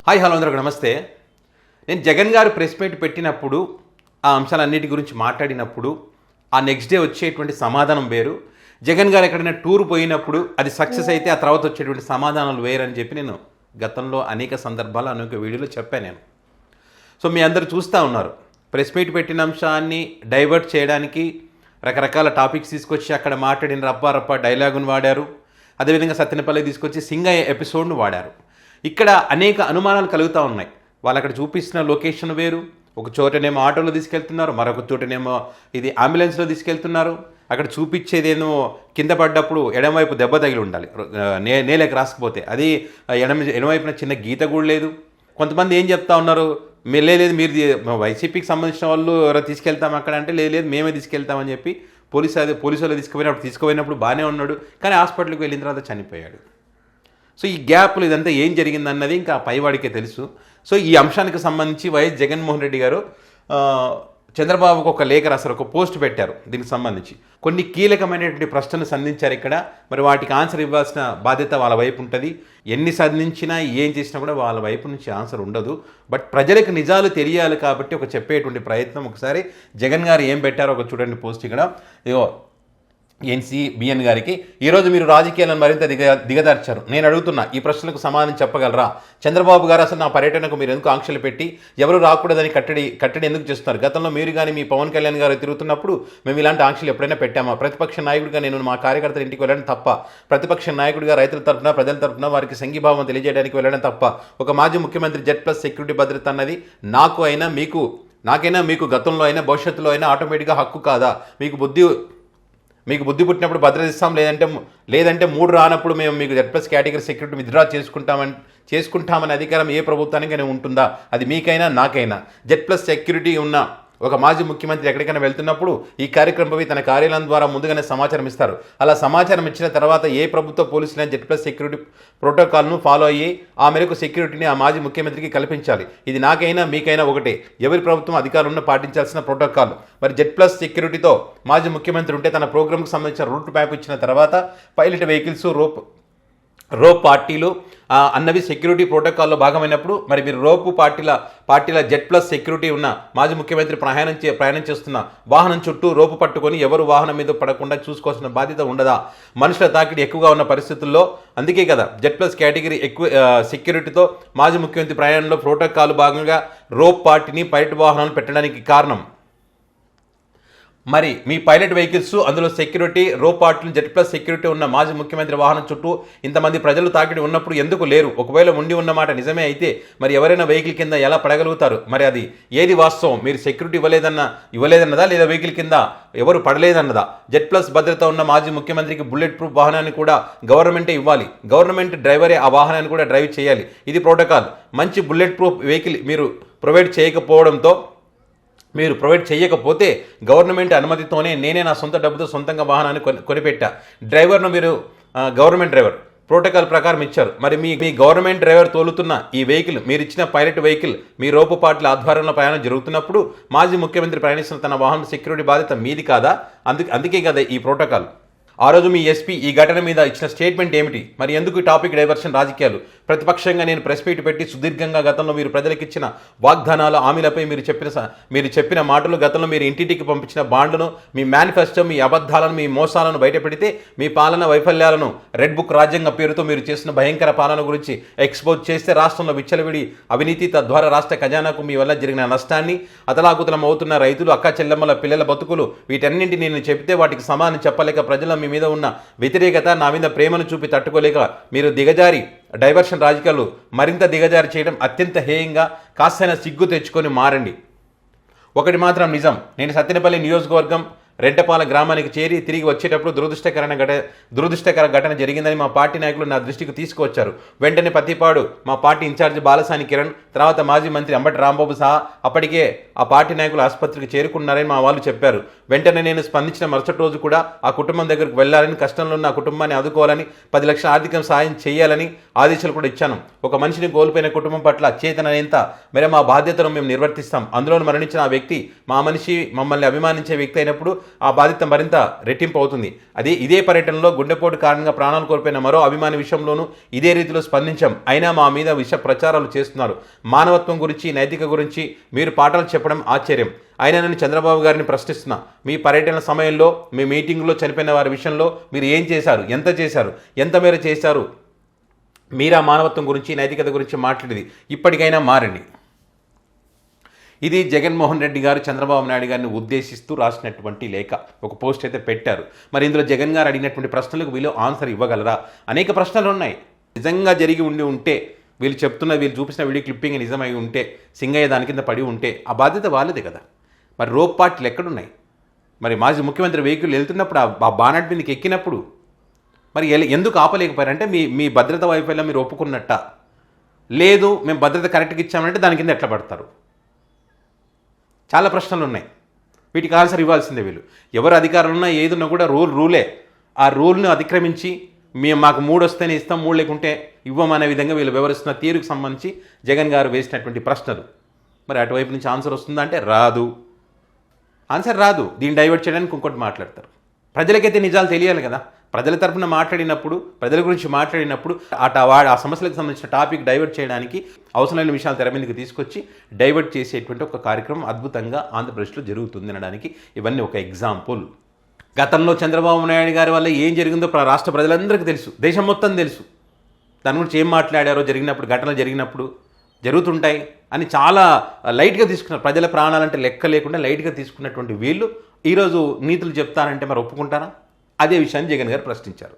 Hi hello అందరికీ నమస్తే. నేను జగన్ గారు ప్రెస్ మీట్ పెట్టినప్పుడు ఆ అంశాలన్నిటి గురించి మాట్లాడినప్పుడు ఆ నెక్స్ట్ డే వచ్చేటువంటి సమాధానం వేరు. జగన్ గారు ఎక్కడైనా టూర్ పోయినప్పుడు అది సక్సెస్ అయితే ఆ తర్వాత వచ్చేటువంటి సమాధానాలు వేరని చెప్పి నేను గతంలో అనేక సందర్భాలు అనేక వీడియోలో చెప్పాను నేను. సో మీ అందరూ చూస్తూ ఉన్నారు. ప్రెస్ మీట్ పెట్టిన అంశాన్ని డైవర్ట్ చేయడానికి రకరకాల టాపిక్స్ తీసుకొచ్చి అక్కడ మాట్లాడిన రప్ప డైలాగును వాడారు. అదేవిధంగా సత్యనపల్లి తీసుకొచ్చి సింగయ్య ఎపిసోడ్ను వాడారు. ఇక్కడ అనేక అనుమానాలు కలుగుతూ ఉన్నాయి. వాళ్ళు అక్కడ చూపిస్తున్న లొకేషన్ వేరు, ఒక చోటనేమో ఆటోలో తీసుకెళ్తున్నారు, మరొక చోటనేమో ఇది అంబులెన్స్లో తీసుకెళ్తున్నారు. అక్కడ చూపించేదేమో కింద పడ్డప్పుడు ఎడమవైపు దెబ్బ తగిలి ఉండాలి, నేలకు రాసుకుపోతే అది ఎడమవైపున చిన్న గీత కూడా లేదు. కొంతమంది ఏం చెప్తా ఉన్నారు, లేదు మీరు వైసీపీకి సంబంధించిన వాళ్ళు ఎవరో తీసుకెళ్తాం అక్కడ అంటే లేదు మేమే తీసుకెళ్తామని చెప్పి పోలీసు వాళ్ళు తీసుకుపోయినప్పుడు బాగానే ఉన్నాడు, కానీ హాస్పిటల్కి వెళ్ళిన తర్వాత చనిపోయాడు. సో ఈ గ్యాప్లు ఇదంతా ఏం జరిగిందన్నది ఇంకా పైవాడికే తెలుసు. సో ఈ అంశానికి సంబంధించి వైఎస్ జగన్మోహన్ రెడ్డి గారు చంద్రబాబుకు ఒక లేఖ రాశారు, ఒక పోస్ట్ పెట్టారు. దీనికి సంబంధించి కొన్ని కీలకమైనటువంటి ప్రశ్నలు సంధించారు ఇక్కడ. మరి వాటికి ఆన్సర్ ఇవ్వాల్సిన బాధ్యత వాళ్ళ వైపు ఉంటుంది. ఎన్ని సంధించినా ఏం చేసినా కూడా వాళ్ళ వైపు నుంచి ఆన్సర్ ఉండదు. బట్ ప్రజలకు నిజాలు తెలియాలి కాబట్టి ఒక చెప్పేటువంటి ప్రయత్నం. ఒకసారి జగన్ గారు ఏం పెట్టారో ఒక చూడండి పోస్ట్ ఇక్కడ. NCBN గారికి, ఈరోజు మీరు రాజకీయాలను మరింత దిగదార్చారు. నేను అడుగుతున్నా, ఈ ప్రశ్నలకు సమాధానం చెప్పగలరా? చంద్రబాబు గారు అసలు నా పర్యటనకు మీరు ఎందుకు ఆంక్షలు పెట్టి ఎవరు రాకూడదని కట్టడి ఎందుకు చేస్తున్నారు? గతంలో మీరు కానీ మీ పవన్ కళ్యాణ్ గారు తిరుగుతున్నప్పుడు మేము ఇలాంటి ఆంక్షలు ఎప్పుడైనా పెట్టామా? ప్రతిపక్ష నాయకుడిగా నేను మా కార్యకర్తల ఇంటికి వెళ్ళడం తప్ప? ప్రతిపక్ష నాయకుడిగా రైతుల తరఫున ప్రజల తరఫున వారికి సంఘీభావం తెలియజేయడానికి వెళ్ళడం తప్ప? ఒక మాజీ ముఖ్యమంత్రి Z+ సెక్యూరిటీ భద్రత అన్నది నాకైనా మీకు గతంలో అయినా భవిష్యత్తులో అయినా ఆటోమేటిక్గా హక్కు కాదా? మీకు బుద్ధి పుట్టినప్పుడు భద్రత ఇస్తాం, లేదంటే 3 రానప్పుడు మేము మీకు Z+ కేటగిరీ సెక్యూరిటీ విత్డ్రా చేసుకుంటామని అధికారం ఏ ప్రభుత్వానికైనా ఉంటుందా? అది మీకైనా నాకైనా. Z+ సెక్యూరిటీ ఉన్న ఒక మాజీ ముఖ్యమంత్రి ఎక్కడికైనా వెళ్తున్నప్పుడు ఈ కార్యక్రమంపై తన కార్యాలయం ద్వారా ముందుగానే సమాచారం ఇస్తారు. అలా సమాచారం ఇచ్చిన తర్వాత ఏ ప్రభుత్వ పోలీసులైనా Z+ సెక్యూరిటీ ప్రోటోకాల్ను ఫాలో అయ్యి ఆ మేరకు సెక్యూరిటీని ఆ మాజీ ముఖ్యమంత్రికి కల్పించాలి. ఇది నాకైనా మీకైనా ఒకటే. ఎవరి ప్రభుత్వం అధికారులను పాటించాల్సిన ప్రోటోకాల్. మరి Z+ సెక్యూరిటీతో మాజీ ముఖ్యమంత్రి ఉంటే తన ప్రోగ్రామ్కి సంబంధించిన రూట్ మ్యాప్ ఇచ్చిన తర్వాత పైలట్ వెహికల్స్, రోప్ పార్టీలు అన్నవి సెక్యూరిటీ ప్రోటోకాల్లో భాగమైనప్పుడు మరి మీరు రోపు పార్టీల Z+ సెక్యూరిటీ ఉన్న మాజీ ముఖ్యమంత్రి ప్రయాణం చేస్తున్న వాహనం చుట్టూ రోపు పట్టుకొని ఎవరు వాహనం మీద పడకుండా చూసుకోవాల్సిన బాధ్యత ఉండదా? మనుషుల తాకిడి ఎక్కువగా ఉన్న పరిస్థితుల్లో అందుకే కదా Z+ కేటగిరీ ఎక్కువ సెక్యూరిటీతో మాజీ ముఖ్యమంత్రి ప్రయాణంలో ప్రోటోకాల్ భాగంగా రోప్ పార్టీని పైలట్ వాహనాలు పెట్టడానికి కారణం. మరి మీ పైలట్ వెహికల్స్, అందులో సెక్యూరిటీ రోప్ పార్టీలు Z+ సెక్యూరిటీ ఉన్న మాజీ ముఖ్యమంత్రి వాహనం చుట్టూ ఇంతమంది ప్రజలు తాకిడి ఉన్నప్పుడు ఎందుకు లేరు? ఒకవేళ ఉండి ఉన్నమాట నిజమే అయితే మరి ఎవరైనా వెహికల్ కింద ఎలా పడగలుగుతారు? మరి అది ఏది వాస్తవం? మీరు సెక్యూరిటీ ఇవ్వలేదన్నదా, లేదా వెహికల్ కింద ఎవరు పడలేదన్నదా? Z+ భద్రత ఉన్న మాజీ ముఖ్యమంత్రికి బుల్లెట్ ప్రూఫ్ వాహనాన్ని కూడా గవర్నమెంటే ఇవ్వాలి. గవర్నమెంట్ డ్రైవరే ఆ వాహనాన్ని కూడా డ్రైవ్ చేయాలి. ఇది ప్రోటోకాల్. మంచి బుల్లెట్ ప్రూఫ్ వెహికల్ మీరు ప్రొవైడ్ చేయకపోతే గవర్నమెంట్ అనుమతితోనే నేనే నా సొంత డబ్బుతో సొంతంగా వాహనాన్ని కొనిపెట్టా. డ్రైవర్ను మీరు గవర్నమెంట్ డ్రైవర్ ప్రోటోకాల్ ప్రకారం ఇచ్చారు. మరి మీ గవర్నమెంట్ డ్రైవర్ తోలుతున్న ఈ వెహికల్, మీరు ఇచ్చిన పైలట్ వెహికల్ మీ రోపు పార్టీల ఆధ్వర్యంలో ప్రయాణం జరుగుతున్నప్పుడు మాజీ ముఖ్యమంత్రి ప్రయాణిస్తున్న తన వాహన సెక్యూరిటీ బాధ్యత మీది కాదా? అందుకే కదా ఈ ప్రోటోకాల్. ఆ రోజు మీ SP ఈ ఘటన మీద ఇచ్చిన స్టేట్మెంట్ ఏమిటి? మరి ఎందుకు టాపిక్ డైవర్షన్ రాజకీయాలు? ప్రతిపక్షంగా నేను ప్రెస్ మీట్ పెట్టి సుదీర్ఘంగా గతంలో మీరు ప్రజలకు ఇచ్చిన వాగ్దానాలు, హామీలపై మీరు చెప్పిన మాటలు, గతంలో మీరు ఇంటింటికి పంపించిన బాండ్లను, మీ మేనిఫెస్టో, మీ అబద్ధాలను, మీ మోసాలను బయటపెడితే మీ పాలన వైఫల్యాలను, రెడ్ బుక్ రాజ్యాంగ పేరుతో మీరు చేసిన భయంకర పాలన గురించి ఎక్స్పోజ్ చేస్తే రాష్ట్రంలో విచ్చలవిడి అవినీతి, తద్వారా రాష్ట్ర ఖజానాకు మీ వల్ల జరిగిన నష్టాన్ని, అతలాకుతలం అవుతున్న రైతులు, అక్క చెల్లెమ్మల పిల్లల బతుకులు, వీటన్నింటి నేను చెప్తే వాటికి సమాధానం చెప్పలేక ప్రజల మీ మీద ఉన్న వ్యతిరేకత, నా మీద ప్రేమను చూపి తట్టుకోలేక మీరు దిగజారి డైవర్షన్ రాజకీయాలు మరింత దిగజారి చేయడం అత్యంత హేయంగా. కాస్తైనా సిగ్గు తెచ్చుకొని మారండి. ఒకటి మాత్రం నిజం, నేను సత్తెనపల్లి నియోజకవర్గం రెంటపాల గ్రామానికి చేరి తిరిగి వచ్చేటప్పుడు దురదృష్టకర ఘటన జరిగిందని మా పార్టీ నాయకులు నా దృష్టికి తీసుకువచ్చారు. వెంటనే పత్తిపాడు మా పార్టీ ఇన్ఛార్జి బాలసాని కిరణ్, తర్వాత మాజీ మంత్రి అంబటి రాంబాబు సహా అప్పటికే ఆ పార్టీ నాయకులు ఆసుపత్రికి చేరుకున్నారని మా వాళ్ళు చెప్పారు. వెంటనే నేను స్పందించిన మరుసటి రోజు కూడా ఆ కుటుంబం దగ్గరకు వెళ్లాలని, కష్టంలో ఉన్న ఆ కుటుంబాన్ని ఆదుకోవాలని, 10 లక్షల ఆర్థిక సాయం చేయాలని ఆదేశాలు కూడా ఇచ్చాను. ఒక మనిషిని కోల్పోయిన కుటుంబం పట్ల చేతనైనంత మేర మా బాధ్యతను మేము నిర్వర్తిస్తాం. అందులో మరణించిన ఆ వ్యక్తి మా మనిషి, మమ్మల్ని అభిమానించే వ్యక్తి అయినప్పుడు ఆ బాధ్యత మరింత రెట్టింపు అవుతుంది. ఇదే పర్యటనలో గుండెపోటు కారణంగా ప్రాణాలు కోల్పోయిన మరో అభిమాని విషయంలోనూ ఇదే రీతిలో స్పందించాం. అయినా మా మీద విష ప్రచారాలు చేస్తున్నారు. మానవత్వం గురించి, నైతిక గురించి మీరు పాఠాలు చెప్పడం ఆశ్చర్యం. అయినా నేను చంద్రబాబు గారిని ప్రశ్నిస్తున్నా, మీ పర్యటన సమయంలో మీ మీటింగ్లో చనిపోయిన వారి విషయంలో మీరు ఏం చేశారు, ఎంత మేర చేశారు? మీరా మానవత్వం గురించి, నైతికత గురించి మాట్లాడేది. ఇప్పటికైనా మారండి. ఇది జగన్మోహన్ రెడ్డి గారు చంద్రబాబు నాయుడు గారిని ఉద్దేశిస్తూ రాసినటువంటి లేఖ. ఒక పోస్ట్ అయితే పెట్టారు. మరి ఇందులో జగన్ గారు అడిగినటువంటి ప్రశ్నలకు వీళ్ళు ఆన్సర్ ఇవ్వగలరా? అనేక ప్రశ్నలు ఉన్నాయి. నిజంగా జరిగి ఉంటే, వీళ్ళు చూపించిన వీడియో క్లిప్పింగ్ నిజమై ఉంటే, సింగయ్య దాని కింద పడి ఉంటే ఆ బాధ్యత వాళ్ళదే కదా. మరి రోప్ పార్టీలు ఎక్కడున్నాయి? మరి మాజీ ముఖ్యమంత్రి వెహికల్ వెళ్తున్నప్పుడు ఆ బానట్ మీదకి ఎక్కినప్పుడు మరి ఎందుకు ఆపలేకపోయారంటే మీ భద్రత వైఫల్యం మీరు ఒప్పుకున్నట్ట? లేదు మేము భద్రత కరెక్ట్గా ఇచ్చామంటే దాని కింద ఎట్లా పడతారు? చాలా ప్రశ్నలు ఉన్నాయి. వీటికి ఆన్సర్ ఇవ్వాల్సిందే. వీళ్ళు ఎవరు అధికారులున్నా ఏదున్నా కూడా రూలే. ఆ రూల్ను అతిక్రమించి మాకు 3 వస్తేనే ఇస్తాం, 3 లేకుంటే ఇవ్వమనే విధంగా వీళ్ళు వివరిస్తున్న తీరుకు సంబంధించి జగన్ గారు వేసినటువంటి ప్రశ్నలు. మరి అటువైపు నుంచి ఆన్సర్ వస్తుందా అంటే రాదు. ఆన్సర్ రాదు. దీన్ని డైవర్ట్ చేయడానికి ఇంకోటి మాట్లాడతారు. ప్రజలకైతే నిజాలు తెలియాలి కదా. ప్రజల తరఫున మాట్లాడినప్పుడు, ప్రజల గురించి మాట్లాడినప్పుడు ఆ సమస్యలకు సంబంధించిన టాపిక్ డైవర్ట్ చేయడానికి అవసరమైన విషయాలు తెర మీదకి తీసుకొచ్చి డైవర్ట్ చేసేటువంటి ఒక కార్యక్రమం అద్భుతంగా ఆంధ్రప్రదేశ్లో జరుగుతుంది అనడానికి ఇవన్నీ ఒక ఎగ్జాంపుల్. గతంలో చంద్రబాబు నాయుడు గారి వల్ల ఏం జరిగిందో రాష్ట్ర ప్రజలందరికీ తెలుసు, దేశం మొత్తం తెలుసు. దాని గురించి ఏం మాట్లాడారో ఘటనలు జరిగినప్పుడు జరుగుతుంటాయి అని చాలా లైట్గా తీసుకున్నారు. ప్రజల ప్రాణాలంటే లెక్క లేకుండా లైట్గా తీసుకున్నటువంటి వీళ్ళు ఈరోజు నీతులు చెప్తారంటే మరి ఒప్పుకుంటారా? అదే విషయాన్ని జగన్ గారు ప్రశ్నించారు.